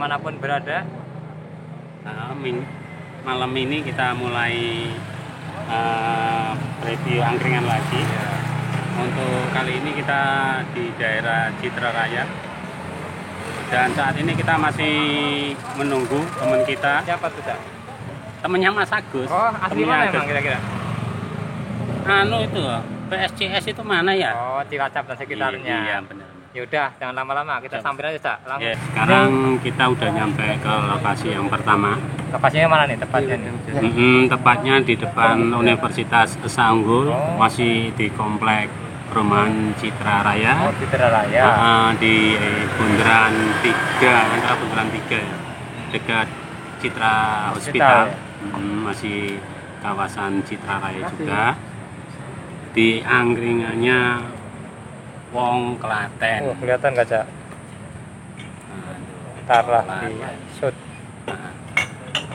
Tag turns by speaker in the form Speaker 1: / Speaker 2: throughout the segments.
Speaker 1: dimanapun berada.
Speaker 2: Malam ini kita mulai review angkringan lagi. Untuk kali ini kita di daerah Citra Raya. Dan saat ini kita masih menunggu teman kita.
Speaker 1: Siapa tuh, Cak?
Speaker 2: Temennya Mas Agus.
Speaker 1: Oh, asli mana emang kira-kira?
Speaker 2: Itu PSCS itu mana ya?
Speaker 1: Oh, Cilacap dan sekitarnya.
Speaker 2: Iya, benar.
Speaker 1: Ya udah, jangan lama-lama, kita samperin aja, Cak. Langsung.
Speaker 2: Ya, sekarang kita udah nyampe ke lokasi yang pertama.
Speaker 1: Lokasinya mana nih tepatnya nih?
Speaker 2: Tepatnya di depan Universitas Esa Unggul, masih di komplek perumahan Citra Raya.
Speaker 1: Oh, Citra Raya.
Speaker 2: Di Bundaran 3, antara Bundaran 3 dekat Citra Hospital. Masih kawasan Citra Raya juga. Di angkringannya Wong Klaten.
Speaker 1: Oh, kelihatan nggak, Cak? Ntar lah di shoot.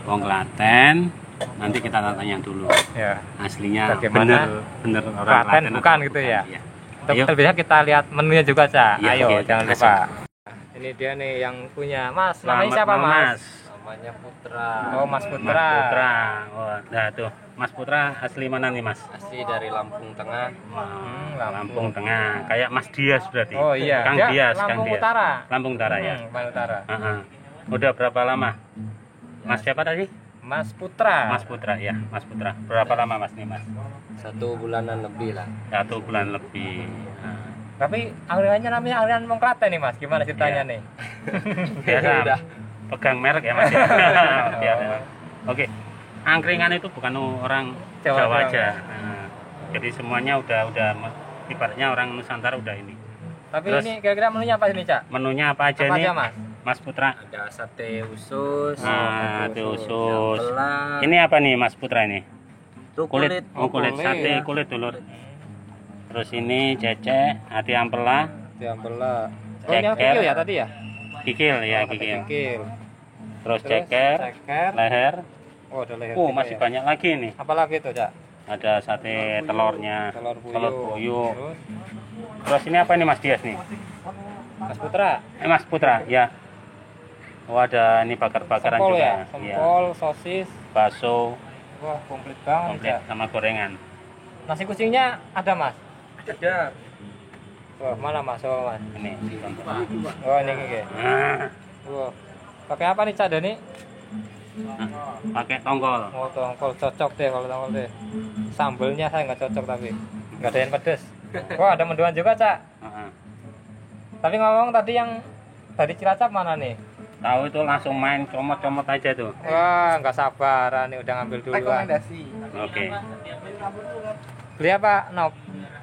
Speaker 2: Wong Klaten. Nanti kita tanya dulu.
Speaker 1: Ya.
Speaker 2: Aslinya
Speaker 1: bagaimana?
Speaker 2: bener orang
Speaker 1: Klaten bukan gitu ya? Terlebih kita lihat menunya juga, Cak.
Speaker 2: Ya,
Speaker 1: ayo,
Speaker 2: oke,
Speaker 1: jangan lupa. Ini dia nih yang punya. Mas, namanya siapa, Mas?
Speaker 3: Namanya Putra.
Speaker 1: Oh, Mas Putra.
Speaker 2: Mas Putra. Oh, nah tuh. Mas Putra asli mana nih, Mas?
Speaker 3: Asli dari Lampung Tengah.
Speaker 2: Lampung Tengah. Kayak Mas Dias berarti.
Speaker 1: Oh iya.
Speaker 2: Kang
Speaker 1: Dia
Speaker 2: Dias,
Speaker 1: Lampung
Speaker 2: Kang Dias.
Speaker 1: Utara.
Speaker 2: Lampung Utara ya.
Speaker 1: Lampung Utara.
Speaker 2: Udah berapa lama? Mas siapa tadi?
Speaker 1: Mas Putra.
Speaker 2: Mas Putra ya, Mas Putra. Berapa lama Mas nih, Mas?
Speaker 3: 1 bulanan lebih lah.
Speaker 2: 1 bulan lebih.
Speaker 1: Tapi angkringannya namanya angkringan Wong Klaten nih, Mas. Gimana ceritanya nih?
Speaker 2: Biasa.
Speaker 3: Udah.
Speaker 2: Pegang merek ya, Mas. Biasa. Oke. Angkringan itu bukan orang Jawa aja. Jadi semuanya udah ibaratnya orang Nusantara udah ini.
Speaker 1: Tapi
Speaker 2: terus,
Speaker 1: ini kira-kira menunya apa ini, Cak?
Speaker 2: Menunya apa aja
Speaker 1: apa
Speaker 2: nih?
Speaker 1: aja, Mas?
Speaker 2: Mas Putra.
Speaker 3: Ada sate usus.
Speaker 2: Sate usus.
Speaker 3: Belah.
Speaker 2: Ini apa nih Mas Putra ini?
Speaker 3: Itu kulit.
Speaker 2: Kulit sate,
Speaker 1: ya.
Speaker 2: kulit dulur. Terus ini cecek, hati ampela.
Speaker 1: Diambelah. Oh,
Speaker 2: Ceker.
Speaker 1: yang kikil ya tadi ya?
Speaker 2: Kikil ya,
Speaker 1: Oh,
Speaker 2: kikil.
Speaker 1: kikil.
Speaker 2: Terus ceker, leher.
Speaker 1: Oh, ada leher.
Speaker 2: Masih banyak lagi nih.
Speaker 1: Apalagi itu, Cak?
Speaker 2: Ada sate telurnya,
Speaker 1: Telur
Speaker 2: puyuh. Terus ini apa nih Mas Dias nih?
Speaker 1: Mas Putra.
Speaker 2: Mas Putra, ya. Oh, ada ini bakar-bakaran
Speaker 1: Sempol
Speaker 2: juga.
Speaker 1: ya?
Speaker 2: Iya.
Speaker 1: Sempol, sosis.
Speaker 2: Bakso,
Speaker 1: Wah, komplit banget,
Speaker 2: komplit
Speaker 1: Cak.
Speaker 2: sama gorengan.
Speaker 1: Nasi kucingnya ada, Mas?
Speaker 3: Ada.
Speaker 1: Wah, mana Mas? Coba, Mas.
Speaker 2: Ini contoh.
Speaker 1: Oh, ini kayak. Wah. Pakai apa nih, Cak, Dani?
Speaker 2: Pakai tongkol.
Speaker 1: Oh, tongkol cocok deh kalau tongkol deh. Sambelnya saya nggak cocok tapi nggak ada yang pedes. Wah, ada mendoan juga, Cak. Tapi ngomong tadi yang dari Cilacap mana nih?
Speaker 2: Tahu itu langsung main comot-comot aja tuh.
Speaker 1: Wah, nggak sabar nih udah ngambil duluan.
Speaker 4: Rekomendasi.
Speaker 2: Oke.
Speaker 1: Beli apa, Nop?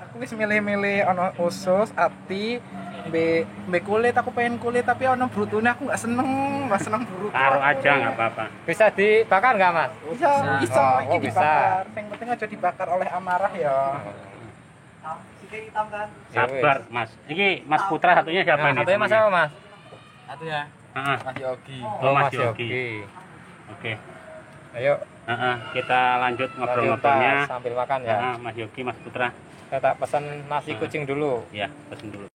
Speaker 4: Aku wis milih-milih ono usus, ati, be kulit. Aku pengen kulit tapi ono brutune aku nggak seneng brut.
Speaker 2: Taruh aja nggak apa-apa.
Speaker 1: Bisa dibakar nggak, Mas?
Speaker 4: Bisa,
Speaker 1: Oh,
Speaker 4: iki
Speaker 1: bisa.
Speaker 4: dibakar. Yang penting aja dibakar oleh amarah ya.
Speaker 2: Sabar, Mas. Ini Mas Putra satunya siapa
Speaker 1: Nah,
Speaker 2: ini?
Speaker 1: satunya Mas apa, Mas?
Speaker 3: Satunya
Speaker 2: Ah,
Speaker 3: Mas Yogi.
Speaker 2: oh, Mas Yogi. Oke.
Speaker 1: Ayo,
Speaker 2: Kita lanjut
Speaker 1: lanjut,
Speaker 2: ngobrol-ngobrolnya.
Speaker 1: Pak, sambil makan ya.
Speaker 2: Mas Yogi, Mas Putra.
Speaker 1: Saya tak pesan nasi kucing dulu.
Speaker 2: Ya, pesen dulu.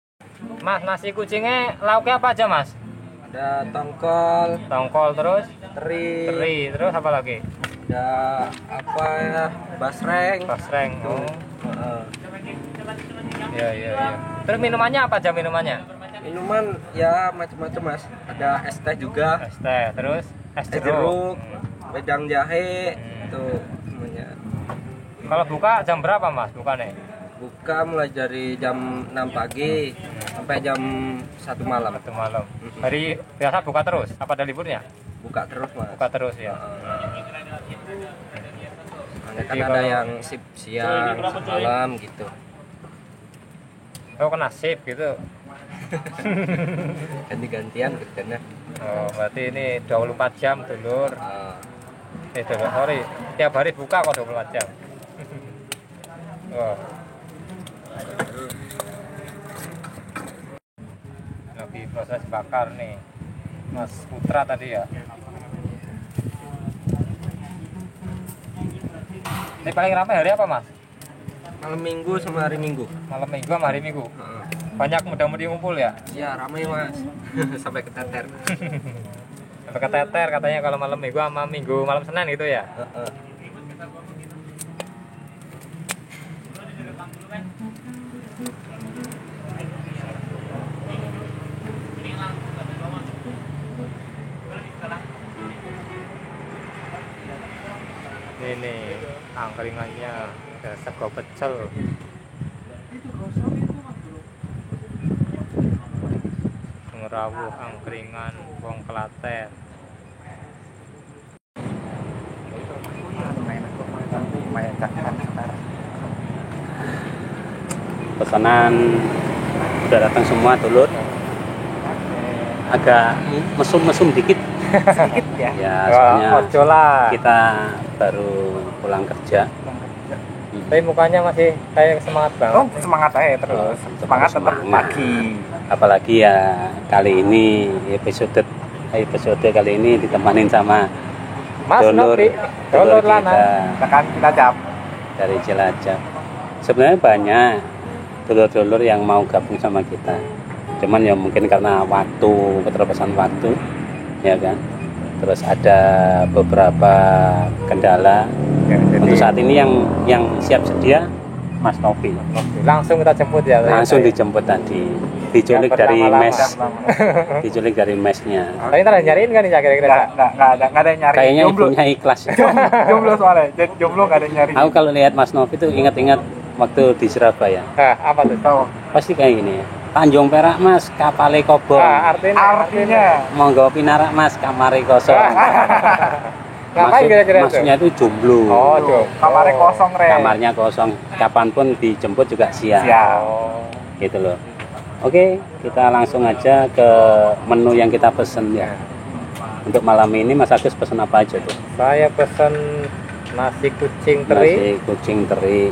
Speaker 1: Mas, nasi kucingnya lauknya apa aja, Mas?
Speaker 3: Ada tongkol,
Speaker 1: Tongkol terus,
Speaker 3: teri,
Speaker 1: teri, terus apa lagi?
Speaker 3: ada apa ya? Basreng.
Speaker 1: Basreng. Oh.
Speaker 3: Heeh.
Speaker 1: Iya, iya, iya. Terus minumannya apa aja minumannya?
Speaker 3: Minuman ya macam-macam, Mas. Ada es teh juga,
Speaker 1: Es teh, terus es
Speaker 3: es
Speaker 1: jeruk.
Speaker 3: jeruk, wedang jahe, itu semuanya.
Speaker 1: Kalau buka jam berapa, Mas? Bukanya?
Speaker 3: Buka mulai dari jam 6 pagi sampai jam 1 malam.
Speaker 1: Satu malam. Hari biasa buka terus? Apa ada liburnya?
Speaker 3: Buka terus, Mas.
Speaker 1: Buka terus ya.
Speaker 3: Soalnya kan ada yang sip siang, sip malam gitu.
Speaker 1: Oh, kena sip gitu.
Speaker 3: Ganti-gantian gitu kan ya.
Speaker 1: Oh, berarti ini 24 jam, dulur.
Speaker 3: Ah,
Speaker 1: Dulur, sorry. Tiap hari buka kok 24 jam. Wah. Lagi proses bakar nih. Mas Putra tadi ya. Ini paling ramai hari apa, Mas?
Speaker 3: malam minggu sama hari minggu.
Speaker 1: Malam minggu sama hari minggu. Banyak muda-mudi ngumpul ya?
Speaker 3: Iya, ramai, Mas. Sampai keteter.
Speaker 1: sampai keteter katanya kalau malam minggu sama minggu malam Senin gitu ya. Ini angkringannya ada sego pecel. Ngerawuh angkringan wong Klaten.
Speaker 2: Pesanan udah datang semua dulur. Agak mesum-mesum dikit.
Speaker 4: Sedikit ya.
Speaker 2: Ya, soalnya
Speaker 1: Ojo lah.
Speaker 2: kita baru pulang kerja.
Speaker 1: Tapi mukanya masih kayak semangat banget.
Speaker 4: Oh, semangat aja terus. Semangat tetap pagi.
Speaker 2: Apalagi ya kali ini episode kali ini ditemanin sama
Speaker 1: Mas Novi, dulur lanang.
Speaker 4: Kita cap.
Speaker 2: dari Cilacap. Sebenarnya banyak dulur-dulur yang mau gabung sama kita. Cuman ya mungkin karena keterbatasan waktu, ya kan. Terus ada beberapa kendala.
Speaker 1: Ya, jadi
Speaker 2: Untuk saat ini yang siap sedia Mas Novi.
Speaker 1: langsung kita jemput ya.
Speaker 2: Langsung dijemput tadi. Diculik
Speaker 1: Yang
Speaker 2: dari
Speaker 1: pertama-lama.
Speaker 2: mes. Diculik dari mesnya.
Speaker 1: Tapi ntar nyariin kan nih kira-kira.
Speaker 4: Nggak ada yang nyari.
Speaker 2: Kayaknya
Speaker 4: jomblo.
Speaker 2: ibunya ikhlas.
Speaker 4: Jomblo soalnya. Jadi jomblo nggak ada yang nyari.
Speaker 2: Aku kalau lihat Mas Novi tuh ingat-ingat waktu di Surabaya.
Speaker 1: Nah, apa tuh?
Speaker 4: Tahu.
Speaker 2: Pasti kayak gini ya. Tanjung Perak Mas, kapale kobong.
Speaker 1: Nah, artinya
Speaker 2: Monggo pinarak Mas, kamare kosong.
Speaker 1: ngapain kira-kira itu?
Speaker 2: Maksudnya itu jomblo.
Speaker 1: Oh, jomblo.
Speaker 4: Kamarnya kosong, Re.
Speaker 2: Kamarnya kosong, kapanpun dijemput juga siap.
Speaker 4: Siap.
Speaker 1: Oh.
Speaker 2: Gitu loh. Oke, kita langsung aja ke menu yang kita pesen ya. Untuk malam ini Mas Agus pesen apa aja tuh?
Speaker 1: Saya pesen nasi kucing teri.
Speaker 2: Nasi kucing teri.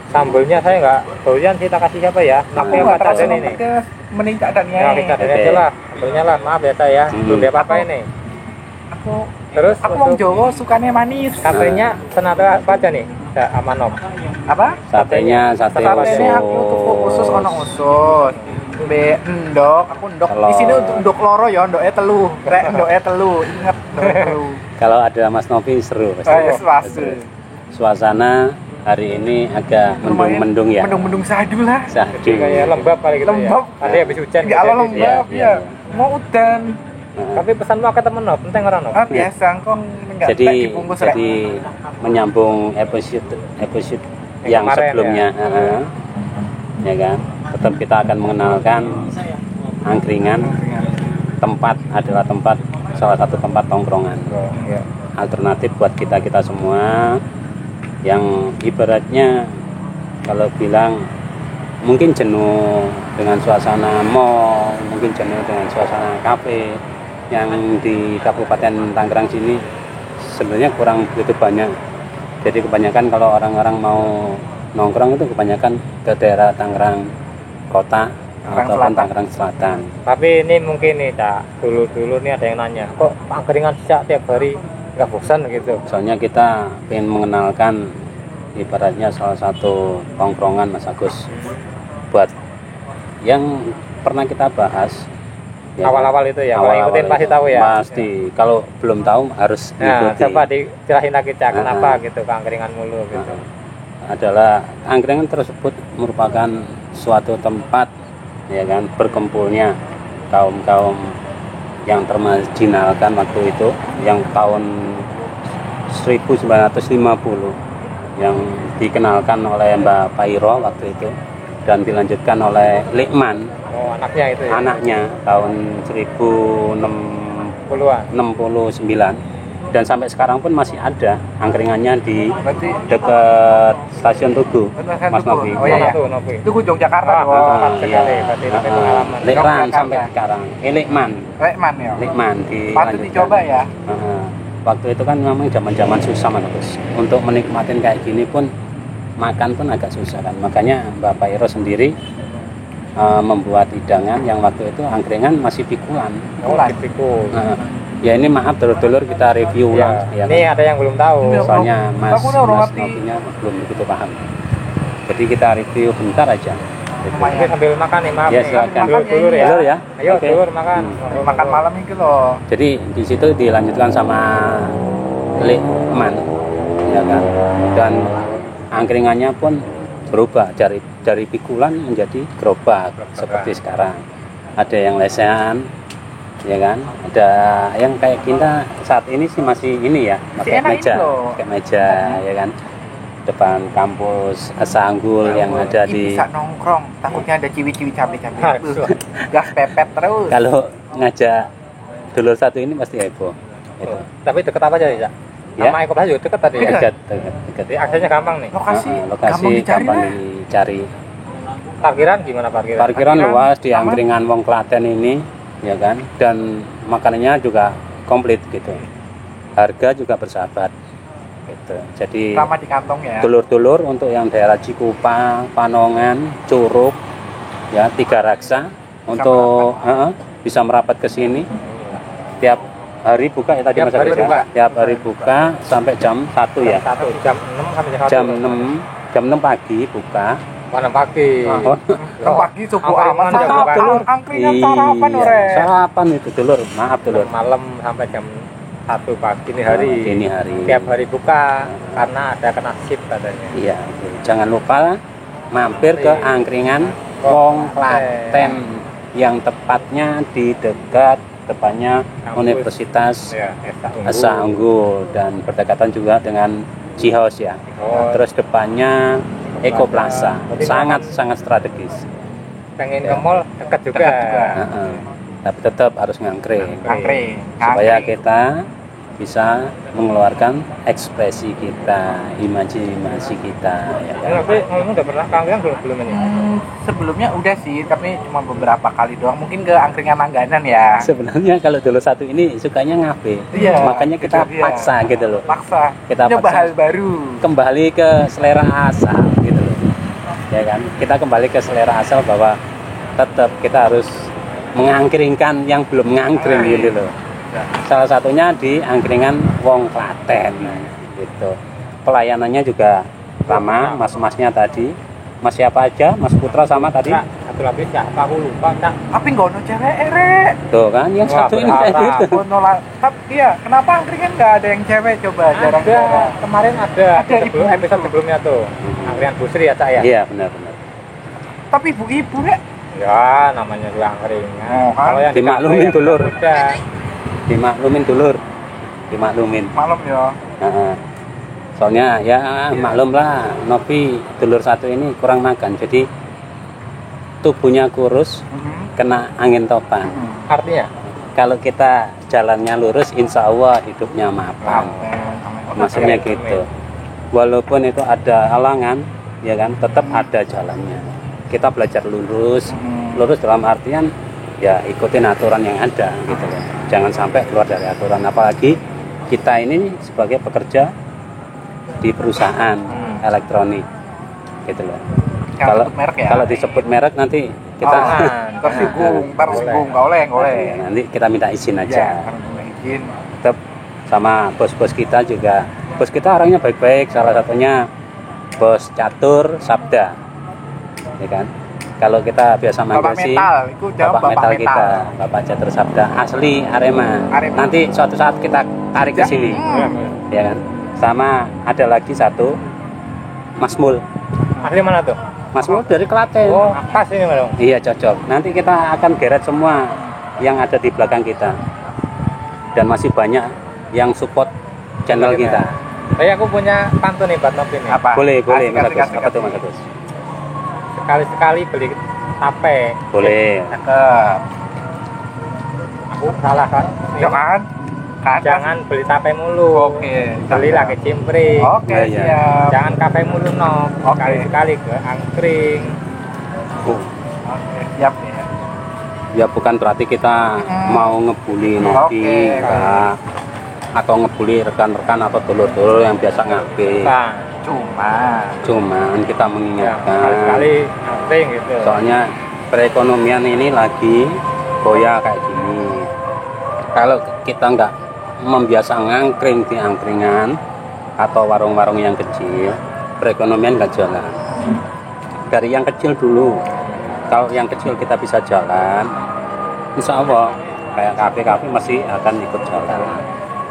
Speaker 1: Sambelnya saya nggak doyan sih, tak kasih siapa ya? Aku yang
Speaker 4: nggak
Speaker 1: baca
Speaker 4: terlalu
Speaker 1: ini.
Speaker 4: meningkat dan
Speaker 1: Ya, kita
Speaker 2: Oke.
Speaker 1: aja lah. Sambelnya lah, maaf ya saya. Belum dia apa ini. Terus
Speaker 4: Aku mau Jawa sukanya manis.
Speaker 1: Satenya senata apa aja nih? Ya, Amanop.
Speaker 4: Apa?
Speaker 2: Satenya sate
Speaker 4: Satenya aku tuh usus ono usus. Be endok, aku endok. Di sini untuk endok loro ya, endoknya telu. Rek endoknya telu, inget endoknya telu.
Speaker 2: Kalau ada Mas Novi seru pasti.
Speaker 4: Yes, pasti.
Speaker 2: Suasana hari ini agak mendung-mendung ya.
Speaker 4: Mendung-mendung sadu lah.
Speaker 2: Sahdu.
Speaker 1: Jadi kayak lembab kali gitu
Speaker 4: Lembab.
Speaker 1: ya. Tadi habis hujan.
Speaker 4: Enggak
Speaker 1: gitu
Speaker 4: ala
Speaker 1: ya.
Speaker 4: lembab
Speaker 2: Iya,
Speaker 4: ya.
Speaker 2: iya.
Speaker 4: Mau udan.
Speaker 1: Tapi pesanmu ke temen no, penting orang no.
Speaker 4: Ah biasa kok enggak
Speaker 2: Jadi
Speaker 4: dibungkus rek.
Speaker 2: menyambung episode yang
Speaker 1: kemarin
Speaker 2: sebelumnya, ya kan. Tetap kita akan mengenalkan angkringan. Tempat adalah salah satu tempat tongkrongan.
Speaker 1: Oh, iya.
Speaker 2: Alternatif buat kita semua yang ibaratnya kalau bilang mungkin jenuh dengan suasana mall, mungkin jenuh dengan suasana kafe yang di Kabupaten Tangerang sini sebenarnya kurang begitu banyak. Jadi kebanyakan kalau orang-orang mau nongkrong itu kebanyakan ke daerah Tangerang Kota ataupun Tangerang Selatan.
Speaker 1: Tapi ini mungkin nih Cak, dulu nih ada yang nanya, kok angkringan Cak tiap hari nggak bosan gitu?
Speaker 2: Soalnya kita ingin mengenalkan ibaratnya salah satu tongkrongan Mas Agus buat yang pernah kita bahas ya,
Speaker 1: Awal-awal itu ya, kalau
Speaker 2: awal-awal
Speaker 1: ngikutin pasti
Speaker 2: itu.
Speaker 1: tahu ya.
Speaker 2: Pasti, kalau belum tahu harus
Speaker 1: Nah,
Speaker 2: ikuti.
Speaker 1: coba dijelasin lagi Cak, kenapa gitu ke angkringan mulu gitu.
Speaker 2: Adalah angkringan tersebut merupakan suatu tempat ya kan berkumpulnya kaum yang termarginalkan waktu itu, yang tahun 1950 yang dikenalkan oleh Mbak Pairo waktu itu dan dilanjutkan oleh Lekman,
Speaker 1: Oh, anaknya itu ya.
Speaker 2: anaknya tahun 1969
Speaker 1: Puluhan.
Speaker 2: dan sampai sekarang pun masih ada angkringannya di
Speaker 4: Berarti
Speaker 2: dekat stasiun Tugu,
Speaker 4: Stasiun
Speaker 2: Mas
Speaker 4: Tugu.
Speaker 2: Novi.
Speaker 4: Oh, iya, iya.
Speaker 1: Tuh, Novi.
Speaker 4: itu ku Yogyakarta
Speaker 1: Ah,
Speaker 4: dong.
Speaker 1: tepat sekali, berarti lebih pengalaman.
Speaker 2: Lekran
Speaker 4: Yogyakarta.
Speaker 2: sampai sekarang. Lekman
Speaker 4: Lekman ya.
Speaker 2: di
Speaker 4: Patut dicoba ya.
Speaker 2: Waktu itu kan memang zaman susah Mas Agus. Untuk menikmatin kayak gini pun makan pun agak susah kan. Makanya Mbak Pairo sendiri membuat hidangan yang waktu itu angkringan masih pikulan.
Speaker 1: Oh, tipikul.
Speaker 2: Ya ini maaf dulur-dulur kita review ulang
Speaker 1: Ya.
Speaker 2: ya.
Speaker 1: Ini ada yang belum tahu.
Speaker 4: Ini
Speaker 2: Soalnya Mas
Speaker 4: aku udah ngerti.
Speaker 2: Novinya belum begitu paham. Jadi kita review bentar aja.
Speaker 1: Ini sambil makan nih, maaf
Speaker 2: Ya,
Speaker 1: nih.
Speaker 2: silakan.
Speaker 1: Dulur ya.
Speaker 2: Dulur ya?
Speaker 1: Ayo,
Speaker 2: Oke.
Speaker 1: dulur makan.
Speaker 4: Makan malam itu loh.
Speaker 2: Jadi di situ dilanjutkan sama lekman, ya kan. Dan angkringannya pun berubah dari pikulan menjadi gerobak seperti sekarang. Ada yang lesehan, ya kan. Ada yang kayak kita saat ini sih masih ini ya, pakai
Speaker 4: enak ini
Speaker 2: meja,
Speaker 4: loh.
Speaker 2: pakai meja, ya kan. Depan kampus Sanggul yang ada
Speaker 4: Ih,
Speaker 2: di.
Speaker 4: bisa nongkrong, takutnya ada ciwi-ciwi cabe-cabe.
Speaker 1: Aduh.
Speaker 4: Gas pepet terus.
Speaker 2: Kalau ngajak dulur satu ini pasti heboh. Itu.
Speaker 1: Tapi deket apa aja ya?
Speaker 2: Ya.
Speaker 1: Sama Eko Plaza juga deket tadi ya.
Speaker 2: Dekat.
Speaker 1: Jadi aksesnya gampang nih.
Speaker 4: Lokasi,
Speaker 2: Lokasi
Speaker 4: gampang dicari
Speaker 2: gampang
Speaker 4: lah.
Speaker 2: dicari.
Speaker 1: Parkiran gimana parkiran?
Speaker 2: Parkiran luas di
Speaker 4: aman.
Speaker 2: angkringan Wong Klaten ini, ya kan. Dan makanannya juga komplit gitu. Harga juga bersahabat. Gitu. Jadi
Speaker 4: Ramah di kantong ya.
Speaker 2: dulur-dulur untuk yang daerah Cikupa, Panongan, Curug, ya Tiga Raksa untuk bisa merapat ke sini. Tiap hari buka ya tadi
Speaker 1: Tiap
Speaker 2: Mas
Speaker 1: hari
Speaker 2: Agus ya?
Speaker 1: buka.
Speaker 2: Tiap hari buka sampai jam 1 ya.
Speaker 1: Jam 6 sampai jam 1.
Speaker 2: Jam 6 pagi buka.
Speaker 1: Mana pagi?
Speaker 2: Oh,
Speaker 4: Kalau pagi subuh
Speaker 1: Angkringan
Speaker 4: amat
Speaker 1: jam
Speaker 4: sarapan,
Speaker 1: berapa?
Speaker 4: angkringan sarapan ore.
Speaker 2: Sarapan itu dulur, maaf dulur.
Speaker 1: Malam sampai jam 1 pagi ini hari.
Speaker 2: Dini hari.
Speaker 1: Tiap hari buka karena ada kena shift katanya.
Speaker 2: Iya, itu. Jangan lupa mampir ke angkringan Wong Klaten yang tepatnya di dekat depannya
Speaker 1: Kampus.
Speaker 2: Universitas
Speaker 1: Ya,
Speaker 2: Esa Unggul dan berdekatan juga dengan Cihaus ya.
Speaker 1: Oh.
Speaker 2: Terus depannya Eko Plaza,
Speaker 1: Berarti
Speaker 2: sangat strategis.
Speaker 1: pengen ke mall dekat juga.
Speaker 4: Dekat juga.
Speaker 2: Heeh. Tapi tetap harus ngangkring
Speaker 4: Angkring.
Speaker 2: supaya kita bisa mengeluarkan ekspresi kita, imajinasi kita, ya kan?
Speaker 1: Tapi ngomong udah pernah kalian belum ini?
Speaker 4: Sebelumnya udah sih, tapi cuma beberapa kali doang. Mungkin ke angkringan langganan ya.
Speaker 2: Sebenarnya kalau dulu satu ini sukanya ngafe,
Speaker 4: Iya,
Speaker 2: makanya kita
Speaker 4: itu dia.
Speaker 2: paksa gitu loh,
Speaker 4: Paksa.
Speaker 2: Kita
Speaker 4: Nyoba
Speaker 2: paksa.
Speaker 4: hal baru.
Speaker 2: kembali ke selera asal gitu loh, ya kan? Kita kembali ke selera asal bahwa tetap kita harus mengangkringkan yang belum ngangkring gitu loh. Salah satunya di angkringan Wong Klaten gitu. Pelayanannya juga ramah, mas-masnya tadi. Mas siapa aja? Mas Putra sama tadi.
Speaker 1: Kak, satu lagi siapa aku lupa Kak.
Speaker 4: Tapi nggak ono cewek ere.
Speaker 2: Tuh kan, yang
Speaker 1: Wah,
Speaker 2: satu ini kayak
Speaker 1: berharap.
Speaker 2: gitu.
Speaker 4: Ono lah. Tapi iya, kenapa angkringan nggak ada yang cewek coba? Jarang.
Speaker 1: Ada, kemarin ada,
Speaker 4: Ada
Speaker 1: sebelum
Speaker 4: ibu.
Speaker 1: episode sebelumnya tuh. Angkringan Busri ya Cak ya?
Speaker 2: Iya, benar-benar.
Speaker 4: Tapi ibu-ibu ya.
Speaker 1: Ya, namanya juga angkringan.
Speaker 4: Oh, kan?
Speaker 1: Kalau yang di
Speaker 2: Dimaklumin
Speaker 1: kafe yang
Speaker 2: dulur.
Speaker 1: udah.
Speaker 2: Dimaklumin dulur. Dimaklumin.
Speaker 4: Malam ya.
Speaker 2: Heeh. Soalnya ya maklum lah, Novi dulur satu ini kurang makan, jadi tubuhnya kurus, kena angin topan.
Speaker 1: Artinya?
Speaker 2: Kalau kita jalannya lurus, insya Allah hidupnya mapan. Maksudnya gitu. Walaupun itu ada halangan, ya kan, tetap ada jalannya. Kita belajar lurus, lurus dalam artian ya ikutin aturan yang ada gitu loh. Jangan sampai keluar dari aturan, apalagi kita ini sebagai pekerja di perusahaan elektronik gitu loh. Kalau
Speaker 4: sebut merek ya?
Speaker 2: kalau disebut merek nanti kita
Speaker 4: tersinggung, tersinggung, nggak oleh, nggak oleh.
Speaker 2: nanti kita minta izin
Speaker 4: Ya,
Speaker 2: aja.
Speaker 4: karena izin.
Speaker 2: Tetap sama bos-bos kita juga. Bos kita orangnya baik-baik, salah satunya Bos Catur Sabda, ya kan. Kalau kita biasa manggil
Speaker 4: Bapak
Speaker 2: sih
Speaker 4: metal, itu jawab
Speaker 2: Bapak metal
Speaker 4: metal.
Speaker 2: kita, Bapak Catur Sabda, asli Arema.
Speaker 4: Arema.
Speaker 2: Nanti suatu saat kita tarik ke
Speaker 4: Ya.
Speaker 2: sini, ya kan. Sama ada lagi satu Mas Mul.
Speaker 1: Asli mana tuh?
Speaker 2: Mas Mul dari Klaten.
Speaker 1: Oh, pas ini dong.
Speaker 2: Iya cocok. Nanti kita akan geret semua yang ada di belakang kita. Dan masih banyak yang support channel kita.
Speaker 1: Saya aku punya pantun nih buat Novi nih.
Speaker 4: Apa?
Speaker 2: Boleh, boleh Mas
Speaker 4: Kasih,
Speaker 2: Agus.
Speaker 4: kasih,
Speaker 2: Apa tuh
Speaker 4: kasih.
Speaker 2: Mas Agus?
Speaker 1: Sekali-sekali beli tape.
Speaker 2: Boleh.
Speaker 4: Cakep.
Speaker 1: Aku salah kan?
Speaker 4: Ya kan? Kan?
Speaker 1: Jangan beli tape mulu.
Speaker 4: Oke.
Speaker 1: Belilah ke cimpring.
Speaker 4: Oke,
Speaker 2: Ya, ya.
Speaker 4: siap.
Speaker 1: Jangan kafe mulu no.
Speaker 4: Oke.
Speaker 1: Sekali-sekali ke angkring.
Speaker 4: Oke, siap ya.
Speaker 2: Ya bukan berarti kita mau ngebully Novi,
Speaker 4: Oke.
Speaker 2: enggak. Atau ngebully rekan-rekan atau dulur-dulur yang biasa ngabe.
Speaker 1: Bang.
Speaker 2: Cuman kita
Speaker 1: Ya,
Speaker 2: mengingatkan.
Speaker 1: sekali-sekali angkring gitu.
Speaker 2: Soalnya perekonomian ini lagi goyah kayak gini. Kalau kita nggak membiasa ngangkring di angkringan atau warung-warung yang kecil, perekonomian nggak jalan. Dari yang kecil dulu, Kalau yang kecil kita bisa jalan, insya Allah kayak kafe-kafe masih akan ikut jalan.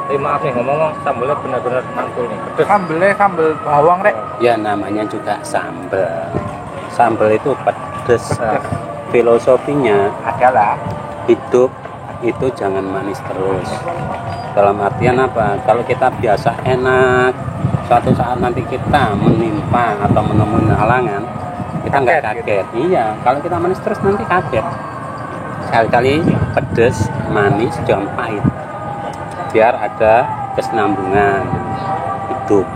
Speaker 1: Tapi maaf nih ngomong sambelnya benar-benar mantul nih. Pedes.
Speaker 4: Sambel bawang rek.
Speaker 2: Ya namanya juga sambal. Sambal itu pedes. Filosofinya
Speaker 4: Adalah
Speaker 2: hidup itu jangan manis terus. Dalam artian apa? Kalau kita biasa enak, suatu saat nanti kita menimpa atau menemui halangan, kita nggak
Speaker 1: Kaget,
Speaker 2: kaget. Iya, kalau kita manis terus nanti kaget. Sekali-kali pedes, manis, jangan pahit. Biar ada kesinambungan hidup.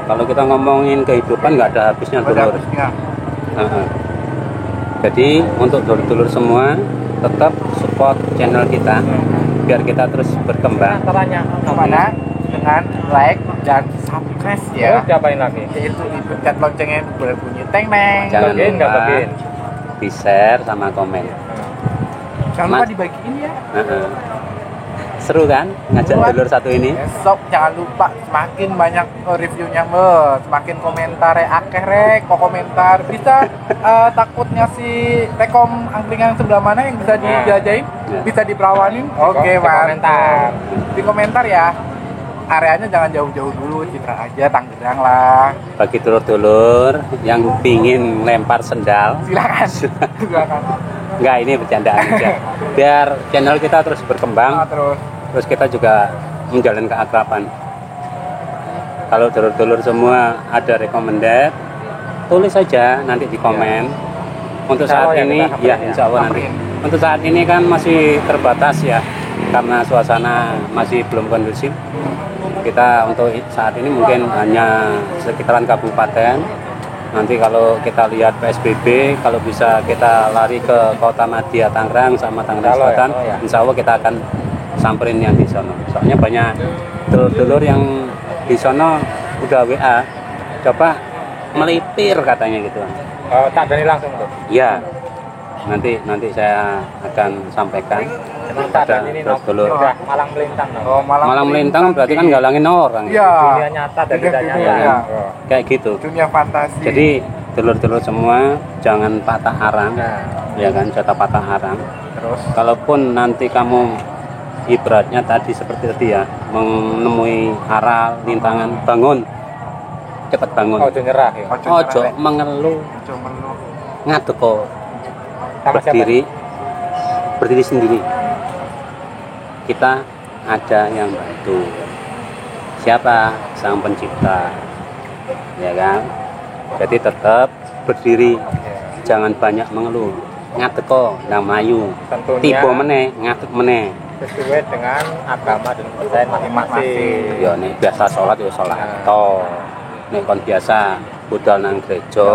Speaker 2: Kalau kita ngomongin kehidupan nggak ada habisnya
Speaker 4: pada
Speaker 2: dulur.
Speaker 4: harusnya.
Speaker 2: Jadi untuk dulur-dulur semua tetap support channel kita biar kita terus berkembang.
Speaker 1: Caranya
Speaker 4: Kemana? Dengan like dan subscribe ya.
Speaker 1: Terus diapain lagi?
Speaker 4: Yaitu dipencet loncengnya berbunyi teng teng.
Speaker 2: Jangan
Speaker 1: Bagiin, nggak
Speaker 2: lupa
Speaker 1: bagiin?
Speaker 2: di share sama komen.
Speaker 4: Jangan lupa
Speaker 2: Mas.
Speaker 4: dibagiin ya.
Speaker 2: Heeh. Seru kan ngajak
Speaker 4: Buat
Speaker 2: dulur satu ini?
Speaker 4: Besok jangan lupa semakin banyak reviewnya semakin komentar akeh rek, kok komentar bisa takutnya si rekom angkringan sebelah mana yang bisa dijajain,
Speaker 2: Ya.
Speaker 4: bisa diperawanin. Oke,
Speaker 1: Di
Speaker 4: mantap.
Speaker 1: komentar.
Speaker 4: Di komentar ya. Areanya jangan jauh-jauh dulu, Citra aja, Tangerang lah.
Speaker 2: Bagi dulur-dulur yang pingin lempar sendal,
Speaker 4: Silakan. Silakan.
Speaker 2: enggak ini bercandaan aja. Biar channel kita terus berkembang,
Speaker 4: Terus
Speaker 2: kita juga menjalin keakraban. Kalau dulur-dulur semua ada recommended, tulis saja nanti di komen. Untuk
Speaker 1: Insya
Speaker 2: saat
Speaker 1: Allah ya,
Speaker 2: ini,
Speaker 1: kita samperin
Speaker 2: ya
Speaker 1: ya.
Speaker 2: insya Allah nanti. Untuk saat ini kan masih terbatas ya, karena suasana masih belum kondusif. Kita untuk saat ini mungkin hanya sekitaran kabupaten. Nanti kalau kita lihat PSBB, kalau bisa kita lari ke Kota Madya Tangerang sama Tangerang
Speaker 1: Kalau ya,
Speaker 2: Selatan,
Speaker 1: oh ya.
Speaker 2: insya Allah kita akan samperin yang di sana. Soalnya banyak dulur-dulur yang di sana udah WA, coba melipir katanya gitu.
Speaker 1: Oh, tak berani langsung tuh.
Speaker 2: Iya, nanti saya akan sampaikan
Speaker 1: Emang tak
Speaker 2: pada
Speaker 1: berani ini
Speaker 2: dulur-dulur.
Speaker 1: udah malang melintang no.
Speaker 4: oh,
Speaker 2: Malam melintang berarti kan galangin orang.
Speaker 4: Iya.
Speaker 1: Dunia nyata dan
Speaker 4: Dunia
Speaker 1: tidak
Speaker 4: dunia,
Speaker 1: nyata.
Speaker 4: ya.
Speaker 1: Oh.
Speaker 2: Kayak gitu.
Speaker 4: Dunia fantasi.
Speaker 2: Jadi dulur-dulur semua jangan patah arang,
Speaker 1: Nah,
Speaker 2: ya kan, jatah patah arang.
Speaker 4: terus
Speaker 2: Kalaupun nanti kamu ibaratnya tadi seperti tadi ya, menemui aral, rintangan, bangun, cepat bangun.
Speaker 1: oh, nyerah ya.
Speaker 2: Ojo mengeluh, ngadek kok,
Speaker 1: Sama siapa?
Speaker 2: berdiri sendiri. Kita ada yang bantu. Siapa? Sang Pencipta, ya kan? Jadi tetap berdiri, jangan banyak mengeluh. Ngadek kok, nang melayu.
Speaker 1: Tentunya
Speaker 2: Tiba meneh, ngadek meneh.
Speaker 1: sesuai dengan agama dan kepercayaan masing-masing.
Speaker 2: Ya nek biasa sholat ya sholat
Speaker 1: Nah.
Speaker 2: to. Nek kon biasa budal nang gereja,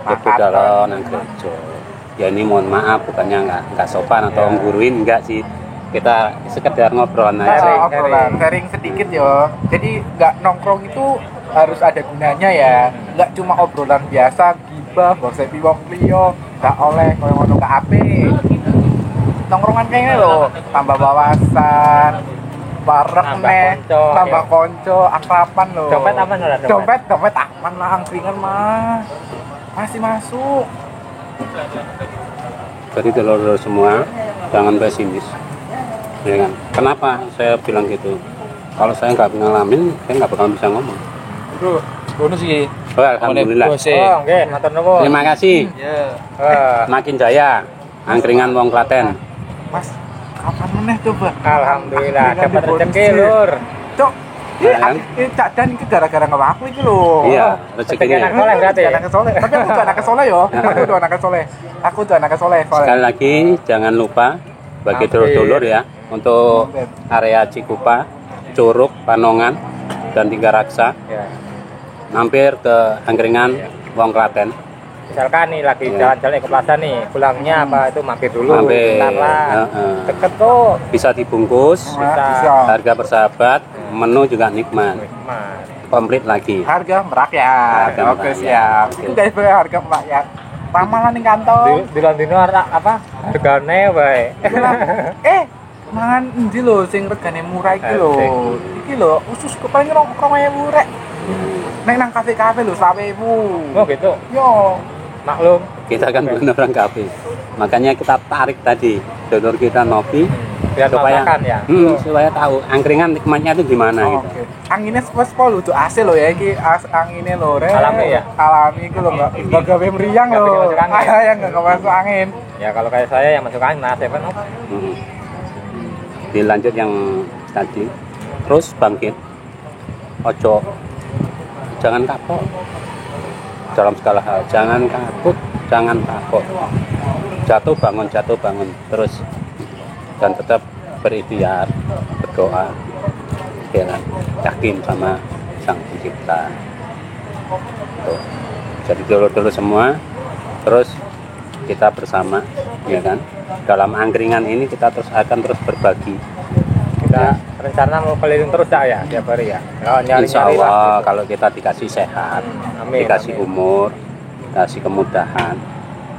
Speaker 2: ya budal nang gereja. Ya ini mohon maaf bukannya nggak sopan atau
Speaker 1: Ya.
Speaker 2: ngguruin, enggak sih. Kita sekedar ngobrol
Speaker 1: Sharing,
Speaker 2: aja.
Speaker 4: sharing sedikit yo. Jadi nggak nongkrong itu harus ada gunanya ya. Nggak cuma obrolan biasa, gibah, gosip wong liya, nggak oleh koyo ngono ke HP. Nongkrongan kayaknya loh, tambah wawasan, bareng
Speaker 1: Nambah
Speaker 4: neh,
Speaker 1: konco,
Speaker 4: tambah
Speaker 1: ya.
Speaker 4: konco, akraban loh.
Speaker 1: Dompet aman ora, dompet?
Speaker 4: Dompet aman lah, angkringan mah masih masuk.
Speaker 2: Jadi dulur-dulur semua jangan pesimis. Ya kan? Kenapa saya bilang gitu? Kalau saya nggak ngalamin, saya nggak bakal bisa ngomong.
Speaker 4: Bro, bonus sih.
Speaker 2: Oh, alhamdulillah.
Speaker 1: Oh, nggih, matur nuwun.
Speaker 2: Terima kasih.
Speaker 4: Ya,
Speaker 2: Makin jaya. Angkringan wong Klaten.
Speaker 4: Mas, kapan meneh coba?
Speaker 1: Alhamdulillah
Speaker 4: Angkringan
Speaker 1: dapat
Speaker 4: dibonus
Speaker 1: rezeki,
Speaker 4: sih.
Speaker 1: Lur.
Speaker 4: Cok,
Speaker 2: Ya kan?
Speaker 4: Cak Dan itu gara-gara nggak aku itu loh.
Speaker 2: Iya,
Speaker 1: Rezeki anak
Speaker 2: rezekinya.
Speaker 1: soleh berarti.
Speaker 4: Anak soleh. Tapi aku tuh anak soleh yo. Aku tuh anak soleh. Aku tuh anak soleh.
Speaker 2: Sekali lagi jangan lupa bagi dulur-dulur ya untuk area Cikupa, Curug, Panongan, dan Tiga Raksa
Speaker 1: Ya.
Speaker 2: mampir ke angkringan wong Klaten.
Speaker 1: Misalkan nih lagi
Speaker 2: Ya.
Speaker 1: jalan-jalan ke plaza nih, pulangnya apa itu mampir dulu,
Speaker 2: Mampir,
Speaker 1: bentar lah.
Speaker 2: heeh.
Speaker 1: Deket kok.
Speaker 2: Bisa dibungkus,
Speaker 4: Bisa.
Speaker 2: harga bersahabat, menu juga nikmat,
Speaker 1: Nikmat.
Speaker 2: komplit lagi.
Speaker 4: Harga merakyat.
Speaker 2: Harga
Speaker 4: Oke,
Speaker 2: merakyat.
Speaker 4: siap. Itu guys harga merakyat. Ramalan ning kantong.
Speaker 1: Di Londino apa? Hargane wae.
Speaker 4: Mangan endi lho sing regane murah iki lho.
Speaker 1: Asik.
Speaker 4: Iki lho usus kok paling 2.000 rek. nang kafe-kafe lho 20.000.
Speaker 1: Oh gitu.
Speaker 4: Yo.
Speaker 1: Maklum.
Speaker 2: Kita kan bukan orang kafe. Makanya kita tarik tadi donor kita Novi
Speaker 1: Biar makan ya.
Speaker 2: supaya tahu angkringan nikmatnya itu gimana gitu.
Speaker 4: Oke. Anginnya sepol lho, AC lho ya iki anginnya lho, Rek.
Speaker 1: Alami ya?
Speaker 4: Alami iku lho enggak gawe meriang
Speaker 1: Nggak
Speaker 4: lho.
Speaker 1: bikin masuk angin.
Speaker 4: Yang enggak masuk angin.
Speaker 1: Ya kalau kayak saya yang masuk angin nah, saya penuh.
Speaker 2: Dilanjut yang tadi. Terus bangkit. Ojo. Jangan kapok. Dalam segala hal, jangan takut, jangan takut. Jatuh bangun terus dan tetap berikhtiar, berdoa, ya kan? Yakin sama Sang Pencipta. Tuh. Jadi dulu semua, terus kita bersama, ya kan? Dalam angkringan ini kita akan terus berbagi.
Speaker 1: Kita rencana mau keliling terus ya tiap hari ya. Oh,
Speaker 2: Insya
Speaker 1: nyari-nyari lah.
Speaker 2: Allah kalau kita dikasih sehat,
Speaker 1: Amin,
Speaker 2: dikasih
Speaker 1: amin.
Speaker 2: umur, dikasih kemudahan,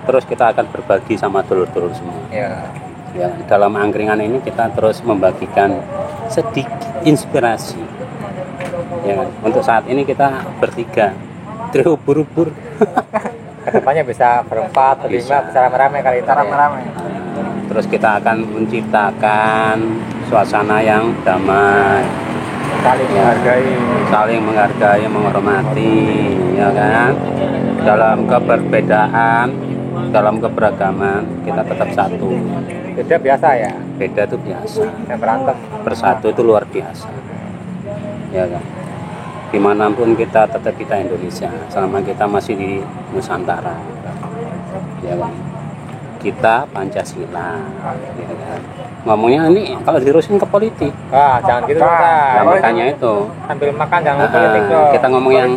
Speaker 2: terus kita akan berbagi sama dulur-dulur semua.
Speaker 1: Ya.
Speaker 2: Ya, dalam angkringan ini kita terus membagikan sedikit inspirasi. Ya, kan? Untuk saat ini kita bertiga, terubur-ubur.
Speaker 1: Kedepannya bisa berempat, berlima, bisa rame-rame kali ini.
Speaker 4: Rame-rame.
Speaker 2: Terus kita akan menciptakan suasana yang damai,
Speaker 1: Saling menghargai.
Speaker 2: saling menghargai, menghormati, ya kan? Dalam keberbedaan, dalam keberagaman kita tetap satu.
Speaker 1: Beda biasa ya.
Speaker 2: Beda itu biasa,
Speaker 1: Yang berantem.
Speaker 2: bersatu itu luar biasa, ya kan? Dimanapun kita tetap kita Indonesia, selama kita masih di Nusantara, ya kan? Kita Pancasila, ya kan? Ngomongnya ini kalau dirusin ke politik,
Speaker 1: Wah, jangan gitu
Speaker 4: Nah,
Speaker 1: Kak.
Speaker 2: nah,
Speaker 4: politik.
Speaker 2: makanya itu.
Speaker 1: Sambil makan jangan lupa politik dong.
Speaker 2: Kita ngomong yang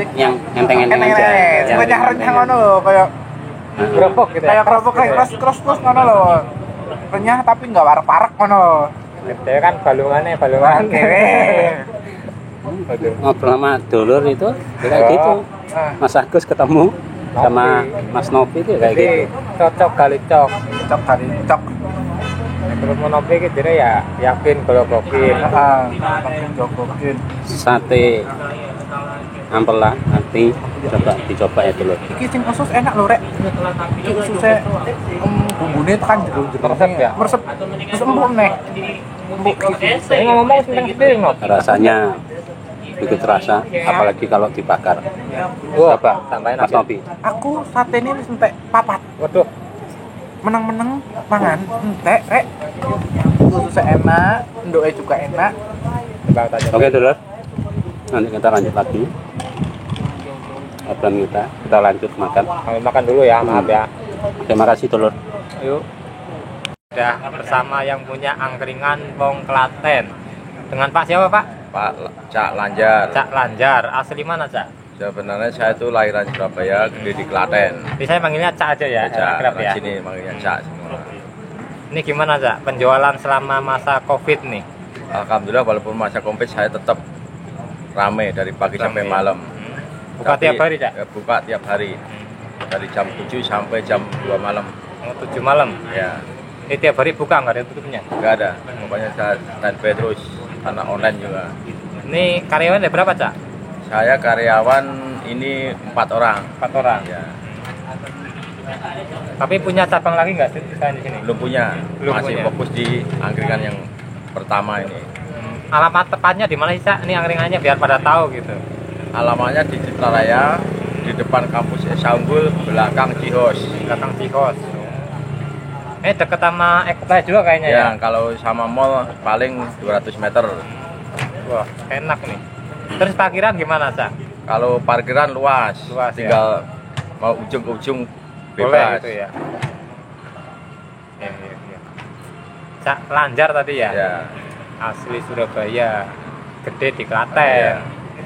Speaker 2: enteng-enteng aja.
Speaker 4: Enteng-enteng.
Speaker 2: Ya.
Speaker 4: Renyah-renyah ngono lho, kayak
Speaker 1: Kerupuk gitu ya.
Speaker 4: kayak kerupuk kayak keras ngono lho. Renyah tapi enggak warak-warak ngono lho.
Speaker 1: Gede kan balungannya, balungan.
Speaker 4: Oke.
Speaker 1: Aduh.
Speaker 2: Ngobrol sama dulur itu ya kayak gitu.
Speaker 4: Nah,
Speaker 2: Mas Agus ketemu sama Mas Novi itu ya kayak
Speaker 1: Jadi
Speaker 2: gitu.
Speaker 1: cocok kali cok.
Speaker 4: cok kali cok.
Speaker 1: Kalau mau nopi gitu ya yakin gologokin.
Speaker 4: Heeh. Makin jogokin.
Speaker 2: Sate ampela nanti dicoba ya dulur.
Speaker 4: Iki sing usus enak lho, Rek. Iki ususnya bumbune tekan jero-jero.
Speaker 1: Meresep ya?
Speaker 4: Meresep. Terus empuk neh. Empuk gitu.
Speaker 1: Ini ngomong tentang sendiri ngop.
Speaker 2: Rasanya begitu terasa, apalagi kalau dibakar.
Speaker 1: Wah,
Speaker 2: Coba
Speaker 1: tambahin
Speaker 2: Mas
Speaker 1: lagi.
Speaker 2: Novi.
Speaker 4: Aku sate ini wis entek papat.
Speaker 1: Waduh,
Speaker 4: Meneng-meneng mangan entek, Rek. Ususnya enak, ndoke juga enak.
Speaker 1: coba tanya.
Speaker 2: Oke dulur, nanti kita lanjut lagi obrolan kita lanjut makan.
Speaker 1: Kami makan dulu ya, maaf ya.
Speaker 2: Terima kasih dulur.
Speaker 1: Yuk. Sudah bersama yang punya angkringan Wong Klaten. Dengan Pak siapa Pak?
Speaker 3: Pak Cak Lanjar.
Speaker 1: Cak Lanjar. Asli mana Cak?
Speaker 3: Sebenarnya saya itu lahiran Surabaya, gede di Klaten.
Speaker 1: Jadi saya manggilnya Cak aja ya,
Speaker 3: Cak,
Speaker 1: akrab
Speaker 3: orang
Speaker 1: ya.
Speaker 3: sini manggilnya Cak semua.
Speaker 1: Ini gimana Cak? Penjualan selama masa Covid nih?
Speaker 3: Alhamdulillah walaupun masa Covid saya tetap rame dari pagi sampai
Speaker 1: Rame.
Speaker 3: malam.
Speaker 1: Buka
Speaker 3: Tapi,
Speaker 1: tiap hari Cak?
Speaker 3: Buka tiap hari. Dari jam 7 sampai jam 2 malam.
Speaker 1: Mau 7 malam.
Speaker 3: Ya,
Speaker 1: Ini tiap hari buka nggak ada tutupnya?
Speaker 3: nggak ada. Pokoknya saya standby terus karena online juga.
Speaker 1: Ini karyawan ada berapa Cak?
Speaker 3: Saya karyawan ini 4 orang.
Speaker 1: 4 orang.
Speaker 3: Ya,
Speaker 1: Tapi punya cabang lagi nggak sih selain di sini?
Speaker 3: belum punya.
Speaker 1: Belum
Speaker 3: Masih
Speaker 1: punya.
Speaker 3: fokus di angkringan yang pertama ini.
Speaker 1: Alamat tepatnya di mana sih Cak? Ini angkringannya biar pada tahu gitu.
Speaker 3: Alamatnya di Citra Raya, di depan kampus Esa Unggul, belakang Cihos.
Speaker 1: Belakang Cihos. Ini deket sama Ekta juga kayaknya ya.
Speaker 3: Ya, kalau sama mall paling 200 meter.
Speaker 1: Wah, enak nih. Terus parkiran gimana, Cak?
Speaker 3: Kalau parkiran luas,
Speaker 1: Luas,
Speaker 3: tinggal mau ujung ke ujung
Speaker 1: Boleh
Speaker 3: bebas.
Speaker 1: gitu ya. Iya. Cak Lanjar tadi ya?
Speaker 3: Ya,
Speaker 1: Asli Surabaya, gede di Klaten.
Speaker 3: Iya.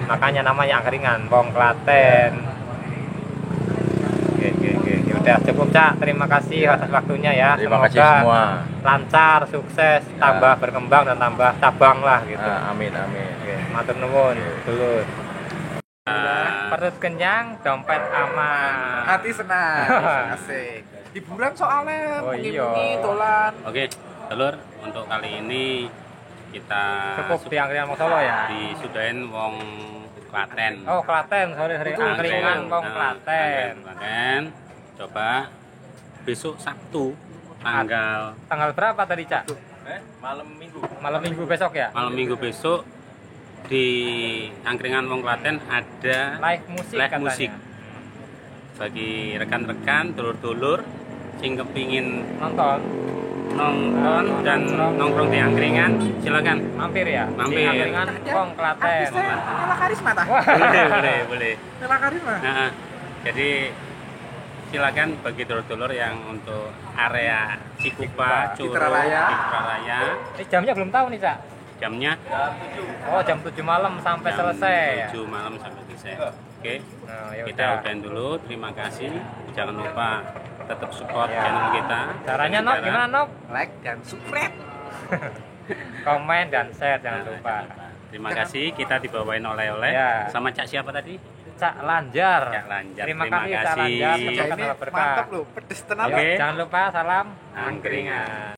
Speaker 1: Makanya namanya angkringan, Wong Klaten. Oke. Udah cukup, Cak. Terima kasih atas waktunya ya.
Speaker 3: terima kasih
Speaker 1: Semoga
Speaker 3: semua.
Speaker 1: lancar, sukses, tambah berkembang dan tambah cabang lah gitu.
Speaker 3: Amin.
Speaker 1: Oke, matur nuwun dulu. Perut kenyang, dompet aman.
Speaker 4: Hati senang. Asik. Hiburan soalnya
Speaker 1: Oh, iya.
Speaker 4: bengi-bengi dolan.
Speaker 2: Oke, dulur, untuk kali ini kita
Speaker 1: Cukup di angkringan Wong Solo ya.
Speaker 2: disudahin wong Klaten.
Speaker 1: Oh, Klaten, sorry. Angkringan Wong Klaten.
Speaker 2: Klaten. Coba besok Sabtu tanggal
Speaker 1: Berapa tadi, Cak?
Speaker 3: Malam Minggu.
Speaker 1: Malam Minggu besok ya?
Speaker 2: malam Minggu besok di Angkringan Wong Klaten ada
Speaker 1: Live musik
Speaker 2: live
Speaker 1: katanya.
Speaker 2: musik. Bagi rekan-rekan, dulur-dulur sing kepingin
Speaker 1: Nonton,
Speaker 2: nonton dan nongkrong di angkringan, silakan.
Speaker 1: mampir ya?
Speaker 2: Mampir.
Speaker 1: Di Angkringan Wong Klaten.
Speaker 4: Artisnya Nela Karisma tah.
Speaker 2: boleh.
Speaker 4: Nela Karisma.
Speaker 2: Nah, jadi silakan bagi dulur-dulur yang untuk area Cikupa, Curo,
Speaker 4: Citralaya.
Speaker 2: Citralaya.
Speaker 1: Ini jamnya belum tahu nih, Cak.
Speaker 2: Jamnya
Speaker 1: Oh, jam 7 malam sampai
Speaker 2: jam
Speaker 1: selesai ya?
Speaker 2: 7 malam sampai selesai. Oke.
Speaker 1: Nah, ya
Speaker 2: Kita
Speaker 1: udah.
Speaker 2: udahin dulu. Terima kasih. Jangan lupa tetap support
Speaker 1: Ya.
Speaker 2: channel kita.
Speaker 1: Caranya, Nok, gimana, Nok?
Speaker 4: Like dan subscribe.
Speaker 1: Komen dan share, jangan
Speaker 2: Nah,
Speaker 1: lupa.
Speaker 2: Terima kasih, kita dibawain oleh-oleh
Speaker 1: Ya.
Speaker 2: sama Cak siapa tadi?
Speaker 1: Cak Lanjar.
Speaker 2: Cak Lanjar.
Speaker 1: Terima
Speaker 2: Terima
Speaker 1: kasih, Cak
Speaker 2: kasih.
Speaker 1: Lanjar.
Speaker 4: Ya
Speaker 1: Semoga
Speaker 4: ini
Speaker 1: tetap berkah.
Speaker 4: mantap loh, pedes tenan.
Speaker 1: Ayo,
Speaker 2: Oke.
Speaker 1: jangan lupa salam
Speaker 2: Angkringan.